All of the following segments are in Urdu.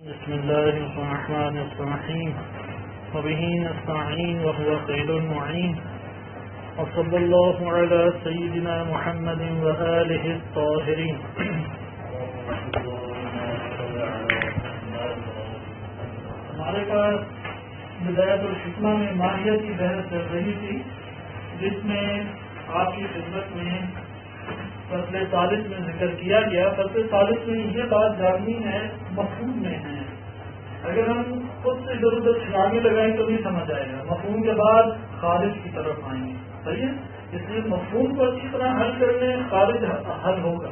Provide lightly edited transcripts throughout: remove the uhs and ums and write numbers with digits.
بسم الله الرحمن الرحيم وبه نستعين وهو خير المعين وصلى الله على سيدنا محمد وآله الطاهرين. ہمارے پاس بدایت الحکمہ میں ماہیت کی بحث چل رہی تھی، جس میں آپ کی خدمت میں فصل ثالث میں ذکر کیا گیا. فصل ثالث میں یہ بات جاننی ہے، مفہوم میں ہے. اگر ہم خود سے ادھر ادھر چھلانے لگائیں تو نہیں سمجھ آئے گا. مفہوم کے بعد خارج کی طرف آئیں گے. صحیح ہے، اس لیے مفہوم کو اچھی طرح حل کرنے خارج حل ہوگا.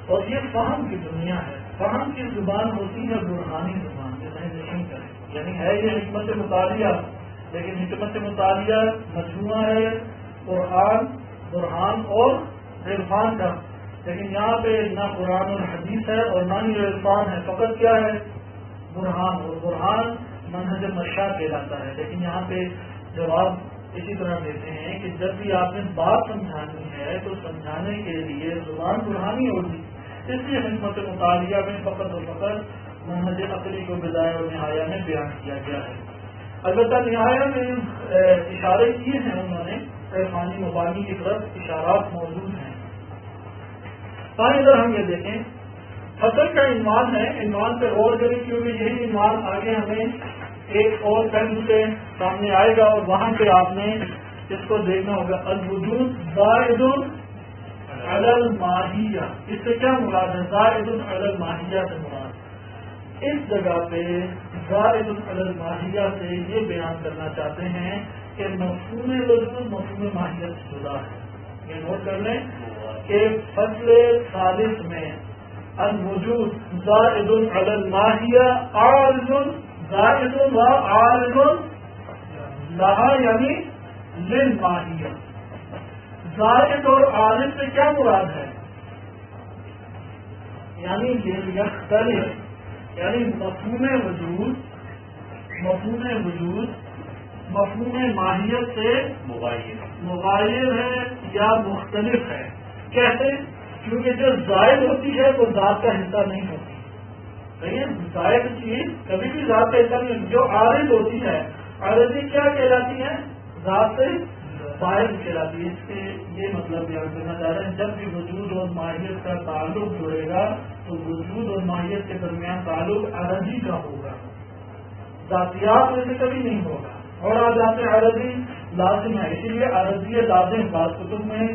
اور یہ فہم کی دنیا ہے. فہم کی زبان ہوتی ہے برہانی زبان، یعنی ہے یہ حکمت مطالعہ، لیکن حکمت مطالعہ مجموعہ ہے قرآن، برہان اور عرفان کا. لیکن یہاں پہ نہ قرآن اور حدیث ہے اور نہ ہی عرفان ہے، فقط کیا ہے؟ برہان. اور برہان منہج مشا کہلاتا ہے. لیکن یہاں پہ جواب اسی طرح دیتے ہیں کہ جب بھی آپ نے بات سمجھانی ہے تو سمجھانے کے لیے زبان برہانی ہوگی. اس لیے حکمت مطالعہ میں فقط و فقط منہج عقلی کو بدایہ اور نہایہ میں بیان کیا گیا ہے. البتہ نہایہ میں اشارے کیے ہیں انہوں نے، عرفانی مبانی کی طرف اشارات موجود ہیں. ادھر ہم یہ دیکھیں، فصل کا عنوان ہے. عنوان پہ غور کریں کیونکہ یہی عنوان آگے ہمیں ایک اور پہلو کے سامنے آئے گا اور وہاں پہ آپ نے اس کو دیکھنا ہوگا. الوجود زائد علی الماہیہ، اس سے کیا مراد ہے؟ زائد علی الماہیہ سے مراد اس جگہ پہ زائد علی الماہیہ سے یہ بیان کرنا چاہتے ہیں کہ مفہوم وجود مفہوم ماہیت سے جدا ہے. یہ نوٹ کر لیں کہ فصل ثالث میں الوجود زائد علی الماہیہ عارض زائد و عارض لہا یعنی للماہیہ. زائد اور عارض سے کیا مراد ہے؟ یعنی یختلف، یعنی مفہوم وجود مفہوم ماہیت سے مغایر ہے یا مختلف ہے. کیسے؟ کیونکہ جو زائد ہوتی ہے وہ ذات کا حصہ نہیں ہوتی. صحیح ہے، زائد چیز کبھی بھی ذات کا حصہ نہیں ہوتی. جو عارض ہوتی ہے، عارضی کیا کہلاتی ہے؟ ذات سے زائد کہلاتی ہے. اس کے یہ مطلب بیان کرنا چاہ رہے ہیں، جب بھی وجود اور ماہیت کا تعلق جڑے گا تو وجود اور ماہیت کے درمیان تعلق عارضی کا ہوگا، ذاتیات میں سے کبھی نہیں ہوگا. اور آج آپ عارضی لازم ہے، اسی لیے عارضی لازم بعض کتب میں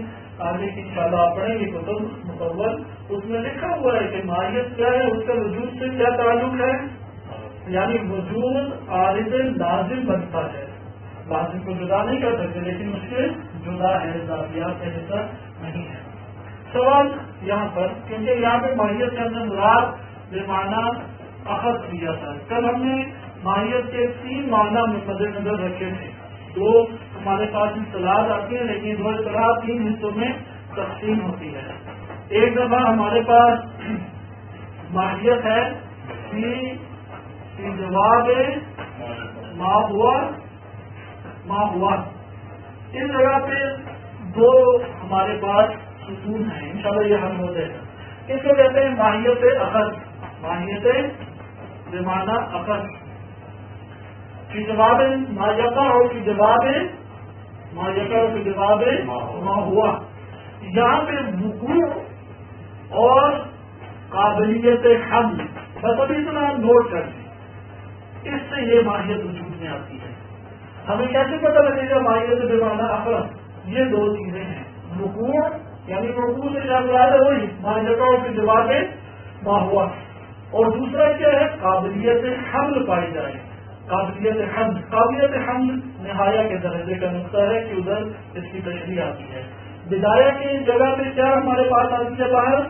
آگے کی انشاءاللہ آپ پڑھیں گے کتب مطول، اس میں لکھا ہوا ہے کہ ماہیت کیا ہے، اس کا وجود سے کیا تعلق ہے. یعنی وجود عارض لازم بنتا ہے. لازم کو جدا نہیں کر سکتے لیکن اس سے جدا ہے، ذاتیات کا حصہ نہیں ہے. سوال یہاں پر، کیونکہ یہاں پہ ماہیت کے اندر مراد بمعنی اخذ کیا تھا. کل ہم نے ماہیت کے 3 معنی مد نظر رکھے تھے. 2 ہمارے پاس اصطلاحات آتی ہیں، لیکن 2 اصطلاح 3 حصوں میں تقسیم ہوتی ہے. ایک دفعہ ہمارے پاس ماہیت ہے فی جواب ما ہوا. اس جگہ پہ 2 ہمارے پاس ستون ہیں، انشاءاللہ یہ حل ہو جائے گا. اس کو کہتے ہیں ماہیت اخذ. ماہیت بمعنی اخذ کی جواب ما یقع اور کی جواب ما یقع اور کی جواب ما ہوا. یہاں پہ وقوع اور قابلیت حمل بس ابھی اتنا نوٹ کر لیں. اس سے یہ ماہیت وجود میں آتی ہے. ہمیں کیسے پتہ لگے گا ماہیت بمعنی اخذ؟ یہ 2 چیزیں ہیں. وقوع یعنی وقوع سے کیا مراد ہے؟ وہی ما یقع اور کی جواب ما ہوا. اور دوسرا کیا ہے؟ قابلیت حمل پائی جائے. قابلیت حمل نہایہ کے درجے کا نقطہ ہے کہ ادھر اس کی تشریح آتی ہے. بدایہ کی جگہ پہ کیا ہمارے پاس آتی ہے؟ باہر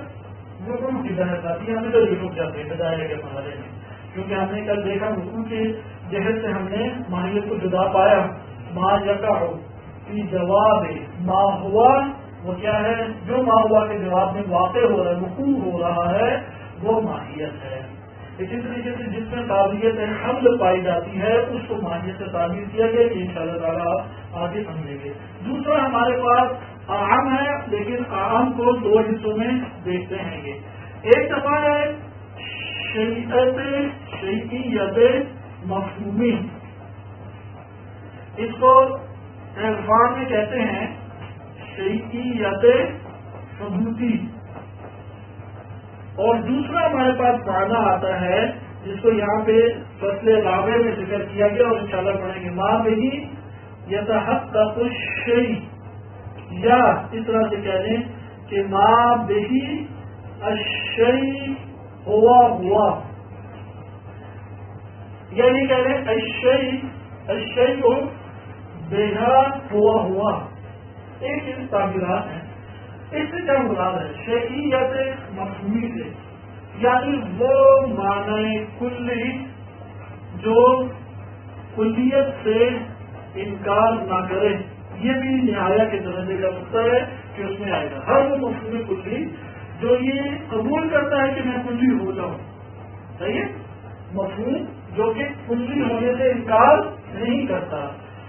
وقوع کی بحث آتی ہے. ہمیں تو رک جاتے ہیں بدایہ کے مرحلے میں، کیونکہ ہم نے کل دیکھا وقوع کی جہت سے ہم نے ماہیت کو جدا پایا. ما یقع فی جواب ما ہوا، وہ کیا ہے؟ جو ما ہوا کے جواب میں واقع ہو رہا ہے، وقوع ہو رہا ہے، وہ ماہیت ہے. اسی طریقے سے جس میں قابلیت حمل پائی جاتی ہے اس کو ماہیت سے تعبیر کیا گیا کہ انشاءاللہ تعالیٰ آپ آگے سمجھیں گے. دوسرا ہمارے پاس عام ہے، لیکن عام کو 2 حصوں میں دیکھتے ہیں. ایک دفعہ ہے شیعیت مفہومی، اس کو عرفان میں کہتے ہیں شیعیت ثبوتی. اور دوسرا ہمارے پاس معنی آتا ہے جس کو یہاں پہ فصل رابع میں ذکر کیا گیا اور انشاءاللہ پڑھیں گے. ماں بہی یتحقق الشیء، یا اس طرح سے کہہ دیں کہ ماں بہی الشیء ہوا، یعنی کہہ دیں الشیء بہا ہوا. ایک چیز تعبیرات ہیں. اس سے کیا مراد ہے؟ شیعیت مفہومی سے، یعنی وہ معنی کلی جو کلیت سے انکار نہ کرے. یہ بھی نہایا کے درجے کا نقطہ ہے کہ اس میں آئے گا. ہر وہ مفہوم کلی جو یہ قبول کرتا ہے کہ میں کلی ہو جاؤں. صحیح ہے؟ مفہوم جو کہ کلی ہونے سے انکار نہیں کرتا.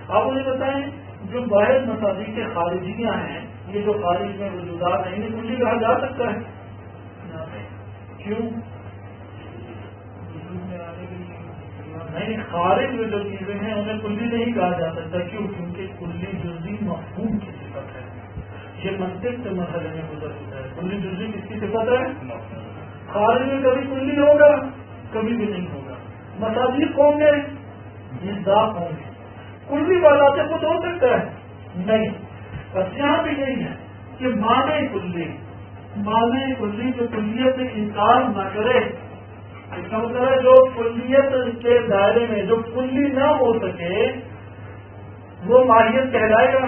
آپ مجھے بتائیں جو باہر مصادیق خارجیاں ہیں، یہ جو خارج میں وجودات ہیں، انہیں کلی کہا جا سکتا ہے؟ کیوں؟ نہیں، خارج میں جو چیزیں ہیں انہیں کلی نہیں کہا جا سکتا. کیوں؟ کیونکہ کلی جزوی مفہوم کی صفت ہے. یہ منطق کے مسئلے میں گزر چکا ہے. کلی جزوی کس کی صفت ہے؟ خارج میں کبھی کلی ہوگا، کبھی بھی نہیں ہوگا. مصادیق ہوں گے، مصداق ہوں گے. کلی والا سے کچھ ہو سکتا ہے؟ نہیں. بس یہاں بھی یہی ہے کہ معنی کلی جو کلیت سے انکار نہ کرے. اس کا مطلب ہے جو کلیت کے دائرے میں جو کلی نہ ہو سکے وہ ماہیت کہلائے گا.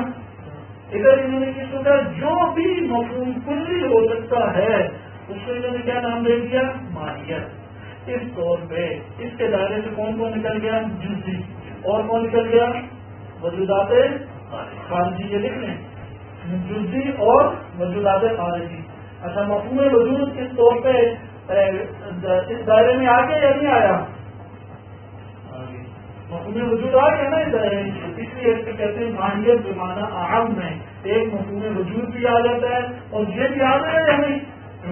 ادھر انہوں نے کس کو کہا جو بھی مفہوم کلی ہو سکتا ہے اس کو انہوں نے کیا نام دے دیا؟ ماہیت. اس طور پہ اس کے دائرے سے کون کون نکل گیا؟ جزوی. اور کون نکل گیا؟ وجودات خارجی. یہ لکھ لیں، جزوی اور وجودات خارجی. اچھا، مفہوم وجود اس طور پہ اس دائرے میں آ گیا یا نہیں آیا؟ مفہوم وجود آ گیا نا اس دائرے میں. اس لیے اس کو کہتے ہیں ماہیت بمعنی اعم میں. ایک مفہوم وجود بھی آ جاتا ہے اور یہ بھی آ جائے یا نہیں؟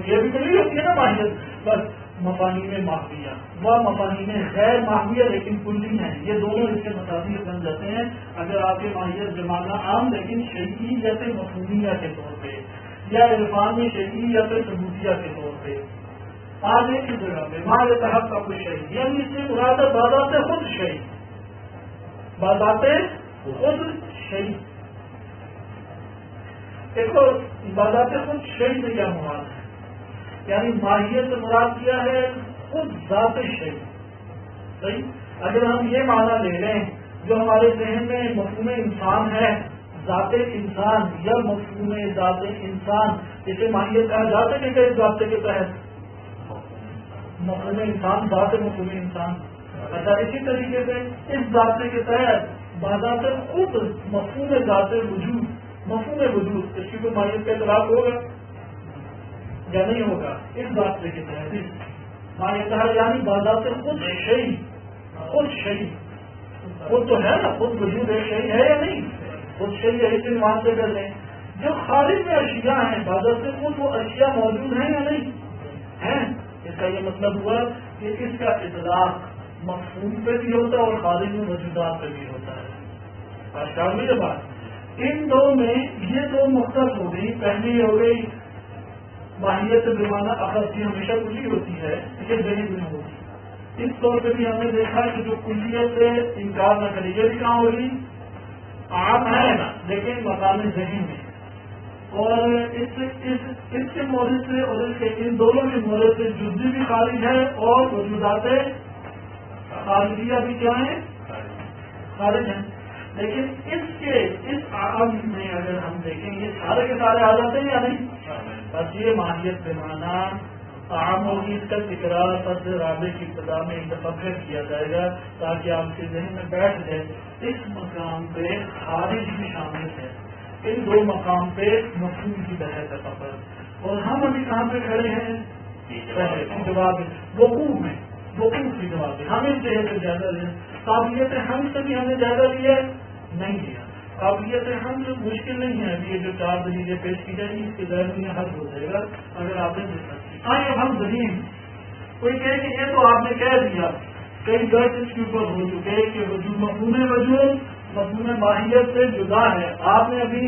یہ بھی کلی ہوتی ہے نا ماہیت. بس مفاہیم ماہویہ و مفاہیم غیر ماہویہ لیکن کلی ہیں، یہ دونوں اس کے مطابق بن جاتے ہیں. اگر آپ کے ماہیت بمعنی عام لیکن شیعی جیسے مفہومیہ کے طور پہ یا عرفان میں شیعی یا پھر ثبوتیہ کے طور پہ. آج ایک ہی جگہ پہ ماں تحق کا کوئی شہید، یعنی اس سے مراد بازات خود شہید. بازات خود شہید. دیکھو بازات خود شہید سے کیا مراد ہے؟ یعنی ماہیت سے مراد کیا ہے خود ذات شہید. صحیح. اگر ہم یہ معنی لے لیں جو ہمارے ذہن میں مفہوم انسان ہے، ذات انسان یا مفہوم ذات انسان، اسے ماہیت کہا جا سکے گا. اس ضابطے کے تحت مفہوم انسان ذات مفہوم انسان. اچھا، اسی طریقے سے اس ضابطے کے تحت بذات خود مفہوم ذات وجود، مفہوم وجود، اس کی کوئی ماہیت کا اطلاق ہوگا یا نہیں ہوگا؟ اس ضابطے کے تحت ماہیت یعنی بذات خود شیء، خود شیء، خود تو ہے نا، خود وجود ہے، شیء ہے یا نہیں؟ خود شیء ہے. اس عنوان سے کر لیں جو خارج میں اشیاء ہیں بذات خود وہ اشیاء موجود ہیں یا نہیں ہیں. اس کا یہ مطلب ہوا کہ اس کا اطلاق مفہوم پہ بھی ہوتا ہے اور خارج میں موجودات پہ بھی ہوتا ہے. آشکار میں یہ بات ان دو میں یہ دو مختص ہو گئی. پہلی ہو گئی ماہیت بمعنی اخذی ہمیشہ کلی ہوتی ہے، یہ ذہن میں ہوگی. اس طور پہ بھی ہم نے دیکھا کہ جو کلیت سے انکار نہ کرے، یہ بھی کہاں ہوگی؟ عام ہے نا لیکن مقام ذہن میں. اور اس کے مورد سے اور اس کے ان دونوں کے مورد سے جزوی بھی خارج ہے اور وجودات خارجیہ بھی کیا ہیں؟ خارج ہیں. لیکن اس عام میں اگر ہم دیکھیں یہ سارے کے سارے آ جاتے ہیں یا نہیں؟ بس یہ ماہیت پیمانہ عام ہوگی. اس کا تکرار فصل رابع کی ابتدا میں ایک دفعہ پھر کیا جائے گا تاکہ آپ کے ذہن میں بیٹھ جائے. اس مقام پہ خارج بھی شامل ہے. ان دو مقام پہ مفہوم کی بحث ہے فقط. اور ہم ابھی کہاں پہ کھڑے ہیں؟ جواب وقوع میں، وقوع کی جواب ہم اس جگہ سے زیادہ لیں. قابلیت ہم سے بھی ہم نے زیادہ لیا نہیں لیا. قابلیت ہم جو مشکل نہیں ہے. ابھی یہ جو 4 دلیلیں پیش کی جائیں گی اس کے ذہن میں حل ہو جائے گا اگر آپ نے دیکھا. آئے ہم دلیل کوئی کہے کہ یہ تو آپ نے کہہ دیا، کئی درس اس کے اوپر ہو چکے کہ مفہوم ماہیت سے جدا ہے. آپ نے ابھی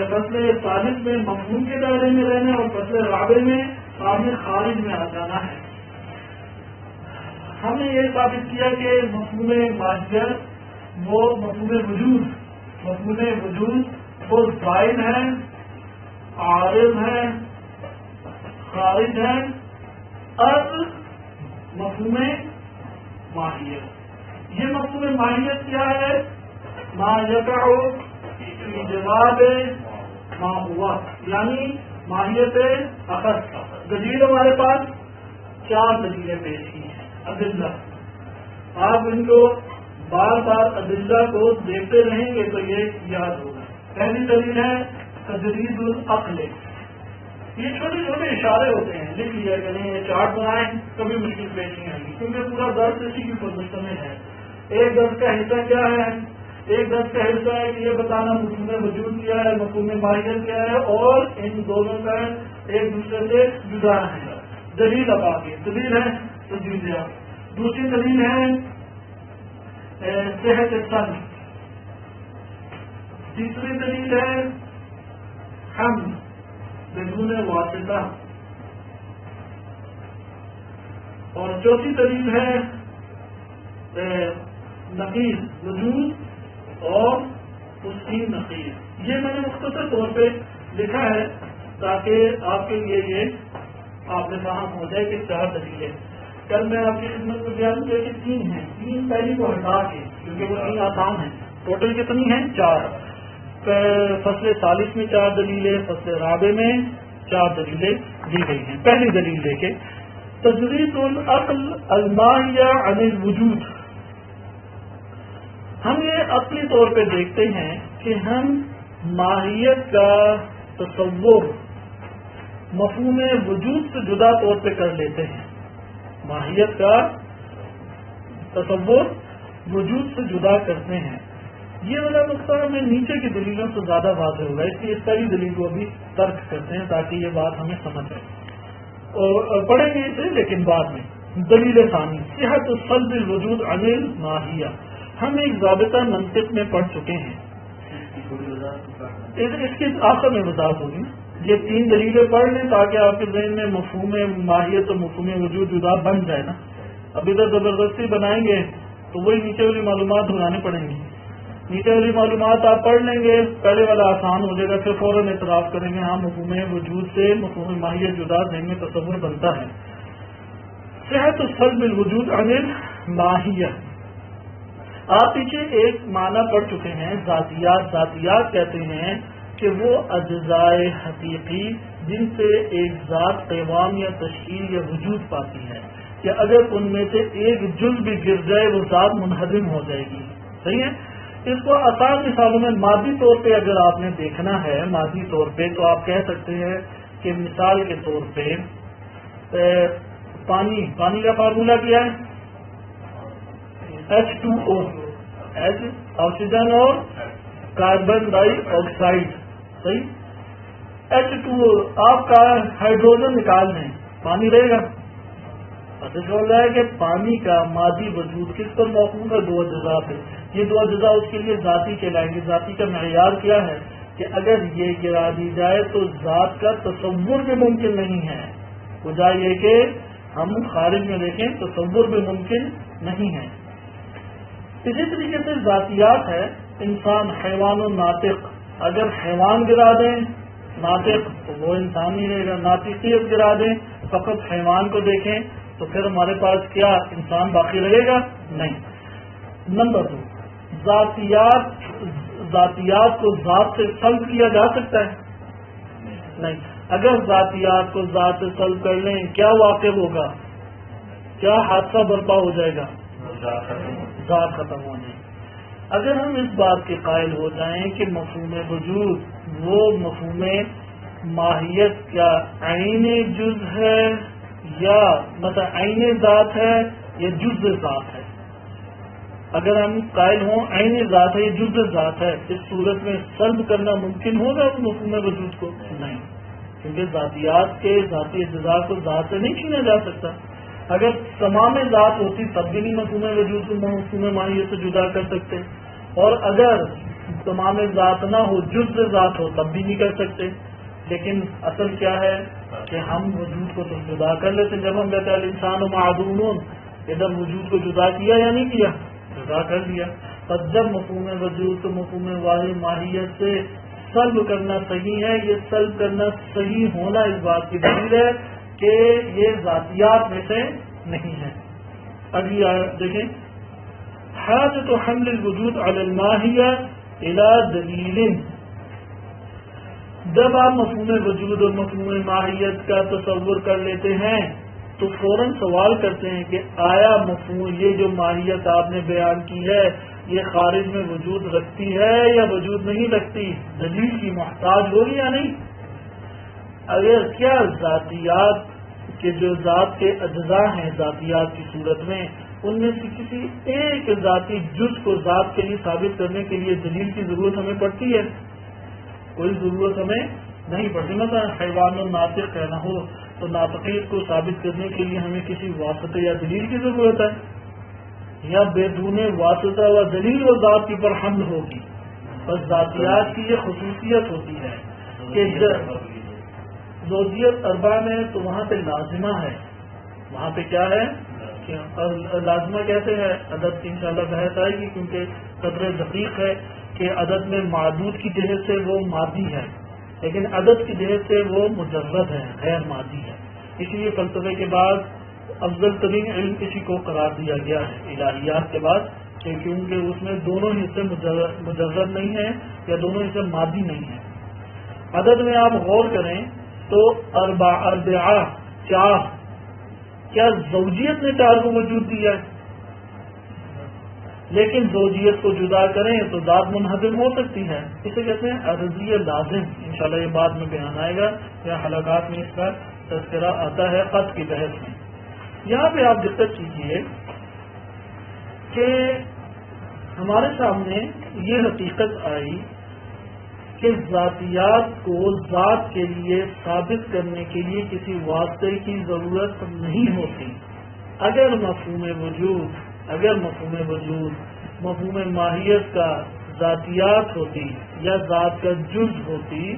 فصل ثالث میں مفہوم کے دائرے میں رہنا اور فصل رابع میں آپ نے خارج میں آ جانا ہے. ہم نے یہ ثابت کیا کہ مفہوم ماہیت وہ مفہوم وجود وہ زائد ہے، عارض ہے، خارج ہے. اب مفہوم ماہیت، یہ مفہوم ماہیت کیا ہے؟ ما یقع فی جواب ما ہوا، یعنی ماہیت اخذ. دلیل ہمارے پاس 4 دلیلیں پیش کی ہیں. ادلہ، آپ ان کو بار بار ادلہ کو دیکھتے رہیں گے تو یہ یاد ہوگا. پہلی دلیل ہے تجرید العقل. یہ چھوٹے چھوٹے اشارے ہوتے ہیں، لکھ لیا کریں، یہ چارٹ بنائیں، کبھی مشکل پیش نہیں آئے گی کیونکہ پورا درس اسی کی مشتمل ہے. ایک درس کا حصہ کیا ہے؟ ایک درس کا حصہ ہے کہ یہ بتانا مفہوم وجود کیا ہے، مفہوم ماہیت کیا ہے، اور ان دونوں کا ایک دوسرے سے جدا ہے. دلیل اب آگے دلیل ہے تجوید عقل. دوسری دلیل ہے صحت سن. تیسری دلیل ہے ہم بدون واسطہ. اور چوتھی دلیل ہے نقیض وجود اور اس کی نقیض. یہ میں نے مختصر طور پہ لکھا ہے تاکہ آپ کے لیے یہ آپ نے فہم ہو جائے کہ 4 دلیلیں. کل میں آپ کی خدمت میں بیان کیا کہ 3 ہیں. 3 پہلی کو ہٹا کے کیونکہ وہ 3 آسان ہیں. ٹوٹل کتنی ہیں؟ 4. فصل ثالث میں 4 دلیلیں، فصل رابع میں 4 دلیلیں دی گئی ہیں. پہلی دلیل دیکھیں، تجرید العقل الماہیہ عن الوجود. ہم یہ عقلی طور پہ دیکھتے ہیں کہ ہم ماہیت کا تصور مفہوم وجود سے جدا طور پہ کر لیتے ہیں. ماہیت کا تصور وجود سے جدا کرتے ہیں. یہ والا نقطہ ہمیں نیچے کی دلیلوں سے زیادہ واضح ہوگا، اس لیے اس پہلی دلیل کو ابھی ترک کرتے ہیں تاکہ یہ بات ہمیں سمجھ آئے. اور پڑھیں گے اسے لیکن بعد میں. دلیل ثانی صحت سلب الوجود عن الماہیہ. ہم ایک ضابطہ منطق میں پڑھ چکے ہیں، اس کی آخر میں وضاحت ہوگی. یہ 3 دلیلیں پڑھ لیں تاکہ آپ کے ذہن میں مفہوم ماہیت اور مفہوم وجود جدا بن جائے نا. اب ادھر زبردستی بنائیں گے تو وہی نیچے والی معلومات دہرانے پڑیں گی. نیچے والی معلومات آپ پڑھ لیں گے، پہلے والا آسان ہو جائے گا، پھر فوراً اعتراف کریں گے ہاں مفہوم وجود سے مفہوم ماہیت جدا ذہن میں تصور بنتا ہے. صحت سلب الوجود عن الماہیہ. آپ پیچھے ایک معنی پڑھ چکے ہیں ذاتیات. ذاتیات کہتے ہیں کہ وہ اجزاء حقیقی جن سے ایک ذات قیام یا تشکیل یا وجود پاتی ہے کہ اگر ان میں سے ایک جز بھی گر جائے وہ ذات منہدم ہو جائے گی. صحیح ہے. اس کو آسان مثالوں میں مادی طور پہ اگر آپ نے دیکھنا ہے مادی طور پہ تو آپ کہہ سکتے ہیں کہ مثال کے طور پہ پانی کا فارمولہ کیا ہے؟ H2O. H آکسیجن اور کاربن ڈائی آکسائڈ. صحیح. H2O آپ کا ہائیڈروجن نکال دیں، پانی رہے گا. پتہ چل رہا ہے کہ پانی کا مادی وجود کس پر موقوف ہے؟ 2 اجزاء پہ. یہ 2 اجزاء اس کے لیے ذاتی کہلائیں گے. ذاتی کا معیار کیا ہے کہ اگر یہ گرا دی جائے تو ذات کا تصور بھی ممکن نہیں ہے. وجہ یہ کہ ہم خارج میں دیکھیں تصور بھی ممکن نہیں ہے. اسی طریقے سے ذاتیات ہے انسان، حیوان و ناطق. اگر حیوان گرا دیں ناطق تو وہ انسان نہیں رہے گا. ناطقیت گرا دیں فقط حیوان کو دیکھیں تو پھر ہمارے پاس کیا انسان باقی رہے گا؟ نہیں. نمبر 2 ذاتیات کو ذات سے سلب کیا جا سکتا ہے؟ نہیں. اگر ذاتیات کو ذات سے سلب کر لیں کیا واقع ہوگا؟ کیا حادثہ برپا ہو جائے گا؟ ذات ختم ہو جائے. اگر ہم اس بات کے قائل ہو جائیں کہ مفہوم وجود وہ مفہوم ماہیت کیا عین جز ہے یا مطلب عین ذات ہے یا جز ذات ہے، اگر ہم قائل ہوں عین ذات ہے یا جز ذات ہے، اس صورت میں سلب کرنا ممکن ہوگا اس مفہوم وجود کو؟ نہیں، کیونکہ ذاتیات کے ذاتی اجزاء کو ذات سے نہیں چھینا جا سکتا. اگر تمام ذات ہوتی تب بھی نہیں مفہوم وجود کو مفہوم ماہیت سے جدا کر سکتے، اور اگر تمام ذات نہ ہو، جز ذات ہو، تب بھی نہیں کر سکتے۔ لیکن اصل کیا ہے کہ ہم وجود کو تو جدا کر لیتے۔ جب ہم کہتے ہیں الانسان معدوم، ادھر وجود کو جدا کیا یا نہیں کیا؟ جدا کر دیا۔ پر جب مفہوم وجود تو مفہوم ماہیت سے سلب کرنا صحیح ہے۔ یہ سلب کرنا صحیح ہونا اس بات کی دلیل ہے کہ یہ ذاتیات میں سے نہیں ہے۔ اگلی آیت دیکھیں، حاجت حمل الوجود علی الماہیہ الی دلیل۔ جب آپ مفہوم وجود اور مفہوم ماہیت کا تصور کر لیتے ہیں تو فوراً سوال کرتے ہیں کہ آیا مفہوم یہ جو ماہیت آپ نے بیان کی ہے یہ خارج میں وجود رکھتی ہے یا وجود نہیں رکھتی؟ دلیل کی محتاج ہوگی یا نہیں؟ اگر کیا ذاتیات کے جو ذات کے اجزاء ہیں ذاتیات کی صورت میں، ان میں سے کسی ایک ذاتی جز کو ذات کے لیے ثابت کرنے کے لیے دلیل کی ضرورت ہمیں پڑتی ہے؟ کوئی ضرورت ہمیں نہیں پڑتی۔ مثلا حیوان الناطق کہنا ہو تو ناطقیت کو ثابت کرنے کے لیے ہمیں کسی واسطے یا دلیل کی ضرورت ہے، یا بیدون واسطہ و دلیل و ذات کی پر حمل ہوگی؟ بس ذاتیات کی یہ خصوصیت ہوتی ہے کہ زوجیت اربع میں تو وہاں پہ لازمہ ہے، وہاں پہ کیا ہے کہ لازمہ کہتے ہیں، عدد کی انشاءاللہ بحث آئے گی کیونکہ قدر دقیق ہے کہ عدد میں معدود کی جہت سے وہ مادی ہے لیکن عدد کی جہت سے وہ مجرد ہے، غیر مادی ہے۔ اس لیے فلسفے کے بعد افضل ترین علم اسی کو قرار دیا گیا ہے الہیات کے بعد، کیونکہ اس میں دونوں حصے مجرد نہیں ہیں یا دونوں حصے مادی نہیں ہیں۔ عدد میں آپ غور کریں تو اربعہ چار، کیا زوجیت نے چار کو وجود دیا ہے؟ لیکن زوجیت کو جدا کریں تو ذات منہدم ہو سکتی ہے، اسے کہتے ہیں عرضی لازم۔ انشاءاللہ یہ بعد میں بیان آئے گا یا حلقات میں اس کا تذکرہ آتا ہے خط کی بحث میں۔ یہاں پہ آپ دقت کیجیے کہ ہمارے سامنے یہ حقیقت آئی کہ ذاتیات کو ذات کے لیے ثابت کرنے کے لیے کسی واسطے کی ضرورت نہیں ہوتی۔ اگر مفہوم وجود مفہوم ماہیت کا ذاتیات ہوتی یا ذات کا جز ہوتی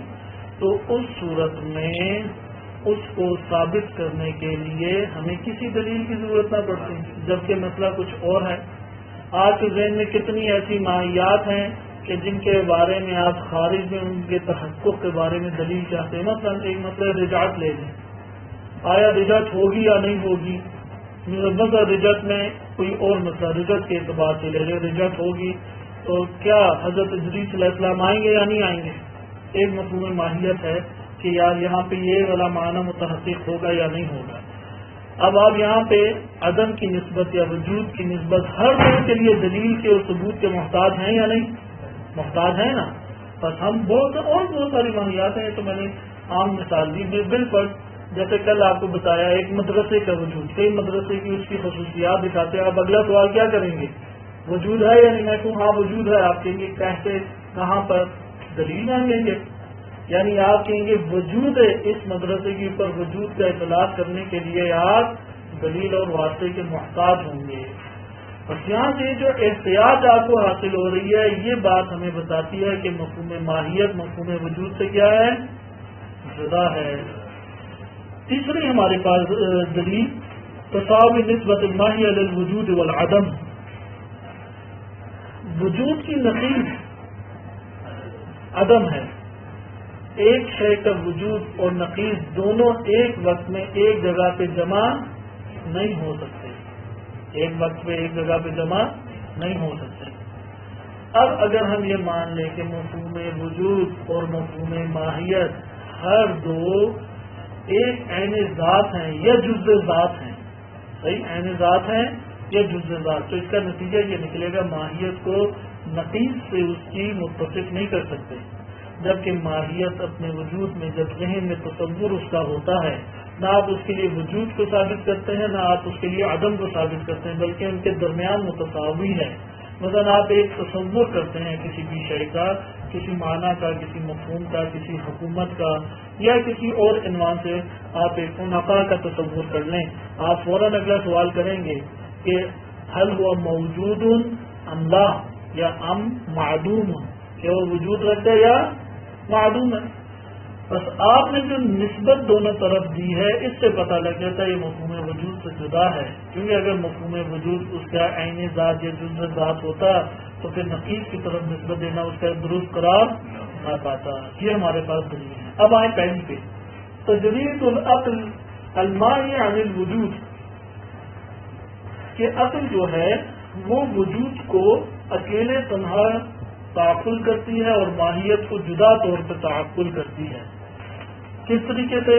تو اس صورت میں اس کو ثابت کرنے کے لیے ہمیں کسی دلیل کی ضرورت نہ پڑتی، جبکہ مسئلہ کچھ اور ہے۔ آج کے ذہن میں کتنی ایسی ماہیات ہیں کہ جن کے بارے میں آپ خارج میں ان کے تحقق کے بارے میں دلیل چاہتے ہیں۔ مثلا ایک مسئلہ رجعت لے لیں، آیا رجعت ہوگی یا نہیں ہوگی؟ مثلا رجعت میں کوئی اور مسئلہ رجعت کے اعتبار سے لے لیں، رجعت ہوگی تو کیا حضرت ادریس علیہ السلام آئیں گے یا نہیں آئیں گے؟ ایک مفہوم ماہیت ہے کہ یار یہاں پہ یہ والا معنی متحقق ہوگا یا نہیں ہوگا۔ اب آپ یہاں پہ عدم کی نسبت یا وجود کی نسبت ہر طرح کے لیے دلیل کے اور ثبوت کے محتاج ہیں یا نہیں؟ محتاج ہیں نا۔ بس ہم بہت ساری ماہیات ہیں، تو میں نے عام مثال دی بالکل جیسے کل آپ کو بتایا ایک مدرسے کا وجود، کئی مدرسے کی اس کی خصوصیات دکھاتے ہیں۔ آپ اگلا سوال کیا کریں گے؟ وجود ہے یا نہیں؟ میں کہوں ہاں وجود ہے، آپ کہیں گے کیسے، کہاں پر؟ دلیل مانگیں گے، یعنی آپ کہیں گے وجود ہے اس مدرسے کے اوپر وجود کا اطلاق کرنے کے لیے آپ دلیل اور واسطے کے محتاج ہوں گے۔ بس یہاں سے جو احتیاط آپ کو حاصل ہو رہی ہے یہ بات ہمیں بتاتی ہے کہ مفہوم ماہیت مفہوم وجود سے کیا ہے؟ جدا ہے۔ تیسری ہمارے پاس دلیل تساوی نسبت الماہیہ للوجود والعدم، وجود کی نقیض عدم ہے۔ ایک شے کا وجود اور نقیض دونوں ایک وقت میں ایک جگہ پہ جمع نہیں ہو سکتے، ایک وقت پہ ایک جگہ پہ جمع نہیں ہو سکتے۔ اب اگر ہم یہ مان لیں کہ مفہوم وجود اور مفہوم ماہیت ہر دو ایک عین ذات ہیں یا جز ذات ہیں، صحیح عین ذات ہیں یا جز ذات، تو اس کا نتیجہ یہ نکلے گا ماہیت کو نقیض سے اس کی متصف نہیں کر سکتے، جبکہ ماہیت اپنے وجود میں جب ذہن میں تصور اس کا ہوتا ہے نہ آپ اس کے لیے وجود کو ثابت کرتے ہیں نہ آپ اس کے لیے عدم کو ثابت کرتے ہیں، بلکہ ان کے درمیان متساوی ہے۔ مثلا آپ ایک تصور کرتے ہیں کسی بھی شے کا، کسی معنی کا، کسی مفہوم کا، کسی حکومت کا، یا کسی اور عنوان سے آپ ایک منافع کا تصور کر لیں، آپ فوراً اگلا سوال کریں گے کہ حل ہوا موجود ام لا، یا ام معدوم، کہ وہ وجود رکھتا ہے یا معدوم ہے. بس آپ نے جو نسبت دونوں طرف دی ہے اس سے پتہ لگ جاتا ہے یہ مفہوم وجود سے جدا ہے، کیونکہ اگر مفہوم وجود اس کا عین ذات یا جزء ذات ہوتا تو پھر نقیض کی طرف نسبت دینا اس کا درست قرار نہ پاتا. یہ ہمارے پاس دلیل ہے. اب آئیں پہلی پہ، تجرید العقل المائی عن الوجود، کہ عقل جو ہے وہ وجود کو اکیلے تنہا تعقل کرتی ہے اور ماہیت کو جدا طور پہ تعقل کرتی ہے. کس طریقے سے؟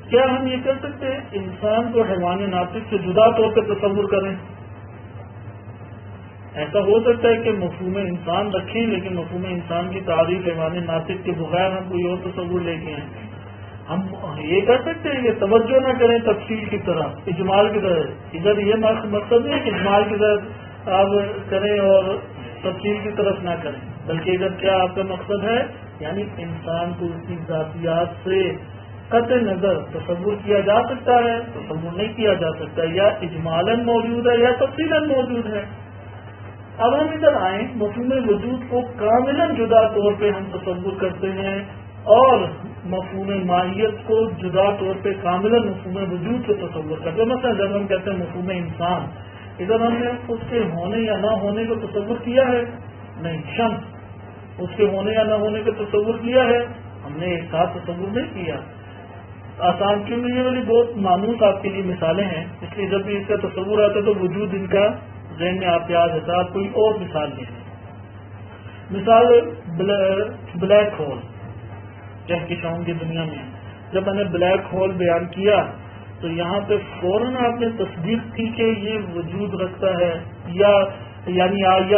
کیا ہم یہ کر سکتے ہیں انسان کو حیوان ناطق سے جدا طور پہ تصور کریں؟ ایسا ہو سکتا ہے کہ مفہوم انسان رکھیں لیکن مفہوم انسان کی تعریف حیوان ناطق کے بغیر ہم کوئی اور تصور لے کے ہیں. ہم یہ کر سکتے ہیں کہ توجہ نہ کریں تفصیل کی طرح، اجمال کی طرح. ادھر یہ مقصد نہیں کہ اجمال کی طرح آپ کریں اور تفصیل کی طرف نہ کریں، بلکہ ادھر کیا آپ کا مقصد ہے، یعنی انسان کو اس کی ذاتیات سے قطع نظر تصور کیا جا سکتا ہے، تصور نہیں کیا جا سکتا، یا اجمالاً موجود ہے یا تفصیلاً موجود ہے. اب ہم ادھر آئیں، مفہوم وجود کو کاملاً جدا طور پہ ہم تصور کرتے ہیں اور مفہوم ماہیت کو جدا طور پہ کاملاً مفہوم وجود سے تصور کرتے ہیں. مثلا جب ہم کہتے ہیں مفہوم انسان، ادھر ہم نے اس کے ہونے یا نہ ہونے کو تصور کیا ہے؟ نہیں. شمس، اس کے ہونے یا نہ ہونے کو تصور کیا ہے؟ ہم نے ایک ساتھ تصور نہیں کیا. آسان کیونکہ یہ والی بہت مانوس آپ کے لیے مثالیں ہیں، اس لیے جب بھی اس کا تصور آتا ہے تو وجود ان کا ذہن میں آپ یاد ہوتا ہے. آپ کوئی اور مثال لیں. مثال بلیک ہول، کہکشاؤں کی دنیا میں جب میں نے بلیک ہول بیان کیا تو یہاں پہ فوراً آپ نے تصدیق کی کہ یہ وجود رکھتا ہے، یا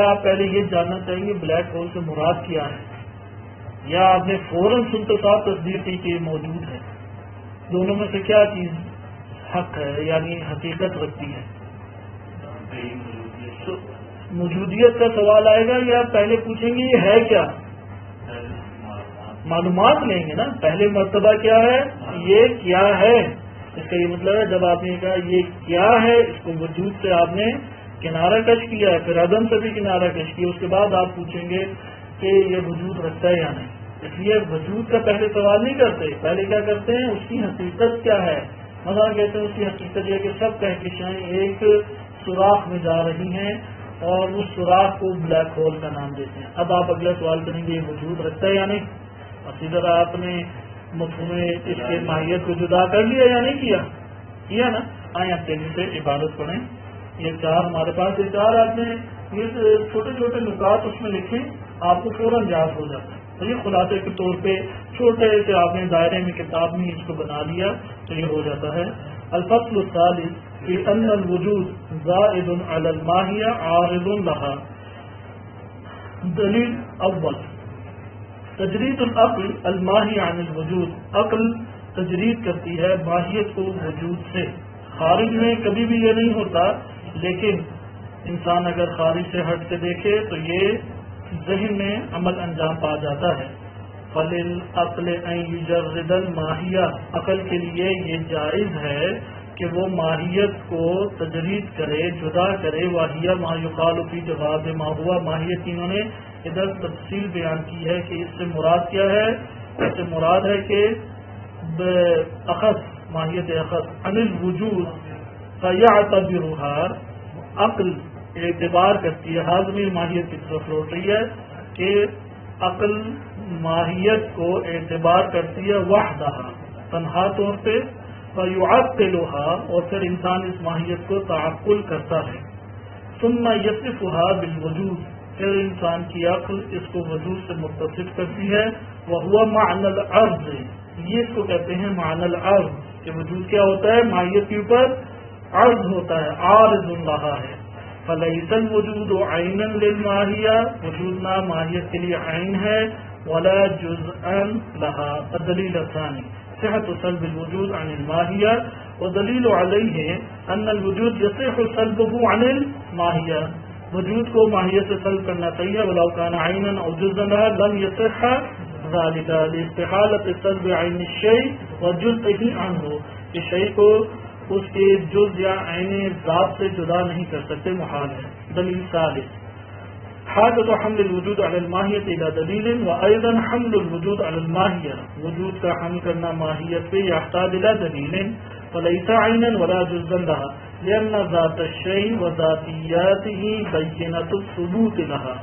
آپ پہلے یہ جاننا چاہیں گے بلیک ہول سے مراد کیا ہے، یا آپ نے فوراً سنتے ساتھ تصدیق کی کہ یہ موجود ہے؟ دونوں میں سے کیا چیز حق ہے، یعنی حقیقت رکھتی ہے؟ موجودیت کا سوال آئے گا یا پہلے پوچھیں گے یہ ہے کیا؟ معلومات لیں گے نا. پہلے مرتبہ کیا ہے، یہ کیا ہے. اس کا یہ مطلب ہے جب آپ نے کہا یہ کیا ہے، اس کو وجود سے آپ نے کنارہ کش کیا ہے، پھر عدم سے بھی کنارہ کش کیا، اس کے بعد آپ پوچھیں گے کہ یہ وجود رکھتا ہے یا نہیں. اس لیے وجود کا پہلے سوال نہیں کرتے، پہلے کیا کرتے ہیں اس کی حقیقت کیا ہے. مثلا کہتے ہیں اس کی حقیقت یہ کہ سب کہکشائیں ایک سوراخ میں جا رہی ہیں اور اس سوراخ کو بلیک ہول کا نام دیتے ہیں. اب آپ اگلا سوال کریں گے یہ وجود رکھتا ہے یا نہیں. اسی طرح آپ نے مفہوم اس کے ماہیت کو جدا کر لیا یا نہیں کیا نا. آئیں آپ تیزی سے عبادت پڑھیں. یہ چار ہمارے پاس، یہ چار آپ نے یہ چھوٹے چھوٹے نکات اس میں لکھیں، آپ کو فوراً یاد ہو جاتا ہے. تو یہ خلاصے کے طور پہ چھوٹے سے آپ نے دائرے میں کتاب میں اس کو بنا لیا تو یہ ہو جاتا ہے. الفصل الثالث فی ان الوجود زائد علی الماہیہ عارض لہا. دلیل اول، تجرید العقل الماہی عن الوجود. عقل تجرید کرتی ہے ماہیت کو وجود سے. خارج میں کبھی بھی یہ نہیں ہوتا، لیکن انسان اگر خارج سے ہٹ کے دیکھے تو یہ ذہن میں عمل انجام پا جاتا ہے. فللعقل ان یجرد الماہیہ، عقل کے لیے یہ جائز ہے کہ وہ ماہیت کو تجرید کرے، جدا کرے. واہیہ ما یقال فی جواب ما ہوا. ماہیت انہوں نے ادھر تفصیل بیان کی ہے کہ اس سے مراد کیا ہے. اس سے مراد ہے کہ اخذ، ماہیت اخذ عن الوجود فیعتبرها. عقل اعتبار کرتی ہے، حاضمی ماہیت کی طرف لوٹ رہی ہے کہ عقل ماہیت کو اعتبار کرتی ہے وحدہ، تنہا طور پہ. فیعطلها، اور پھر انسان اس ماہیت کو تعقل کرتا ہے. ثم یصفها بالوجود، پھر انسان کی عقل اس کو وجود سے متصف کرتی ہے. وہو معنی العرض، یہ اس کو کہتے ہیں معنی العرض کہ وجود کیا ہوتا ہے، ماہیت کے اوپر عرض ہوتا ہے، عارض لہا ہے. فلیس الوجود عینا للماہیہ، وجود نہ ماہیت کے لیے عین ہے. ولا جزءا لہا. الدلیل الثانی صحت سلب الوجود عن الماہیہ، ودلیل علیہ ان الوجود یصح سلبه عن الماہیہ. وجود کو ماہیت سے سلب کرنا چاہیے. ولو کان عینا او جزءا لم يصح ذلك لاستحالة سلب عین الشیء وجزئه عنه. کہ شیء کو اس کے جز یا عین ذات سے جدا نہیں کر سکتے، محال ہے. دلیل ثالث حاجت حمل الوجود علی الماہیت الى دلیل وایضا حمل الوجود علی الماہیہ. وجود کا حمل کرنا ماہیت پہ یحتاج الى دلیل فلیس عینا ولا جزءا لها لأن ذات الشیء وذاتیاته بینۃ الثبوت لها.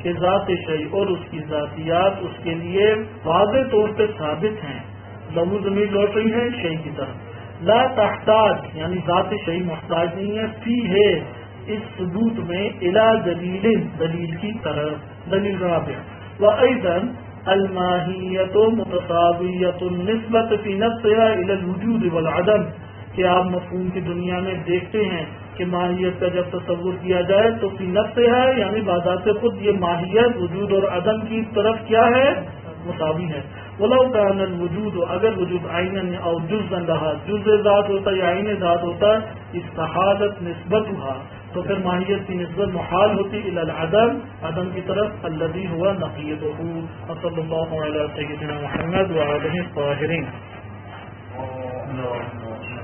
کہ ذات شیء اور اس کی ذاتیات اس کے لیے واضح طور پہ ثابت ہیں. لہو ضمیر لوٹ رہی ہے شیء کی طرف. لا تحتاج یعنی ذات شیء محتاج نہیں ہے فی ہے اس ثبوت میں الی دلیل دلیل کی طرف. دلیل رابع وایضا الماہیۃ متساویۃ النسبۃ فی نفسها الی الوجود والعدم. کہ آپ مفہوم کی دنیا میں دیکھتے ہیں کہ ماہیت کا جب تصور کیا جائے تو فی نفس ہے یعنی بذات خود یہ ماہیت وجود اور عدم کی طرف کیا ہے، مساوی ہے. ولو کان الوجود اگر وجود عینا او جزءا لها جزء ذات ہوتا یا عین ذات ہوتا استحالت نسبتها تو پھر ماہیت کی نسبت محال ہوتی الی العدم عدم کی طرف الذی هو نقیضه. صلی اللہ علی سیدنا محمد وعلى آلہ الطاہرین.